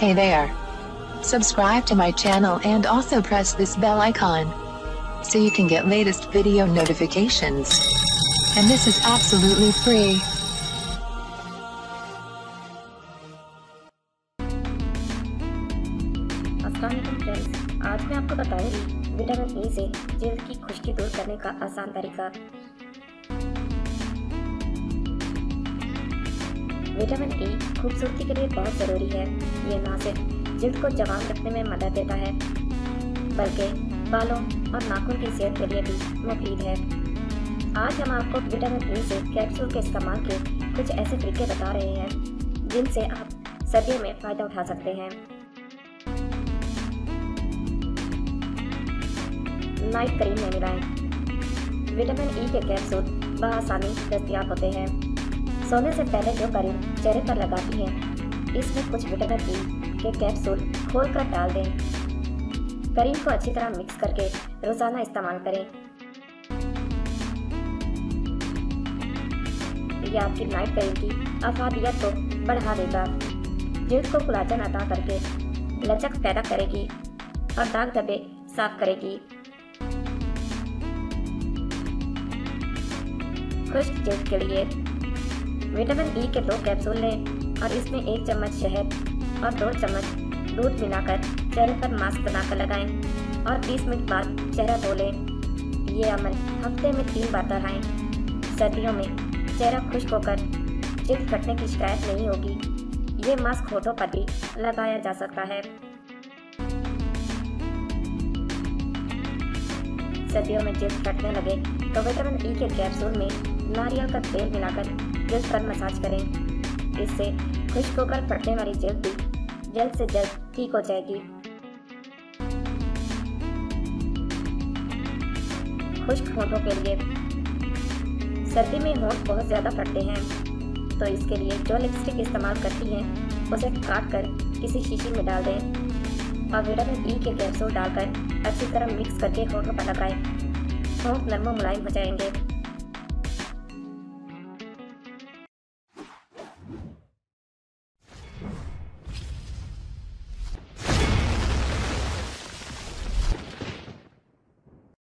Hey there. Subscribe to my channel and also press this bell icon so you can get latest video notifications. And this is absolutely free. अस्सलाम वालेकुम friends, आज मैं आपको बताऊंगी vitamin E से जल्द की खुश्की दूर करने का आसान तरीका। विटामिन ई खूबसूरती के लिए बहुत ज़रूरी है। ये ना सिर्फ जल्द को जवान रखने में मदद देता है बल्कि बालों और नाखून की सेहत के लिए भी मुफीद है। आज हम आपको विटामिन ई से कैप्सूल के इस्तेमाल के कुछ ऐसे तरीके बता रहे हैं जिनसे आप सर्दियों में फ़ायदा उठा सकते हैं। नाइट क्रीम में मिलाएं। विटामिन ई के कैप्सूल बआसानी दस्तयाब होते हैं। सोने से पहले जो क्रीम चेहरे पर लगाती हैं, इसमें कुछ विटामिन ई के कैप्सूल खोलकर डाल दें। क्रीम को अच्छी तरह मिक्स करके रोज़ाना इस्तेमाल करें। यह आपकी नाइट क्रीम की अफादियत को बढ़ा देगा, जल्द को कोलाजन अता करके लचक पैदा करेगी और दाग धब्बे साफ करेगी। खुश्क जल्द के लिए विटामिन ई के 2 कैप्सूल लें और इसमें 1 चम्मच शहद और 2 चम्मच दूध मिलाकर चेहरे पर मास्क बनाकर लगाएं और 20 मिनट बाद चेहरा धो लें। ये अमल हफ्ते में 3 बार दोहराएं। सर्दियों में चेहरा खुश्क होकर जल्द फटने की शिकायत नहीं होगी। ये मास्क होठों पर भी लगाया जा सकता है। सर्दियों में जल्द फटने लगे तो विटामिन ई के कैप्सूल में नारियल का तेल मिलाकर जल्द पर मसाज करें। इससे खुश्क होकर फटने वाली जल्द भी जल्द से जल्द ठीक हो जाएगी। खुश्क होठों के लिए सर्दी में होंठ बहुत ज़्यादा फटते हैं, तो इसके लिए जो लिपस्टिक इस्तेमाल करती हैं उसे काट कर किसी शीशी में डाल दें और विटामिन ई के कैप्सूल डालकर अच्छी तरह मिक्स करके होठों पर लगाएं। होंठ नरम मुलायम हो जाएंगे।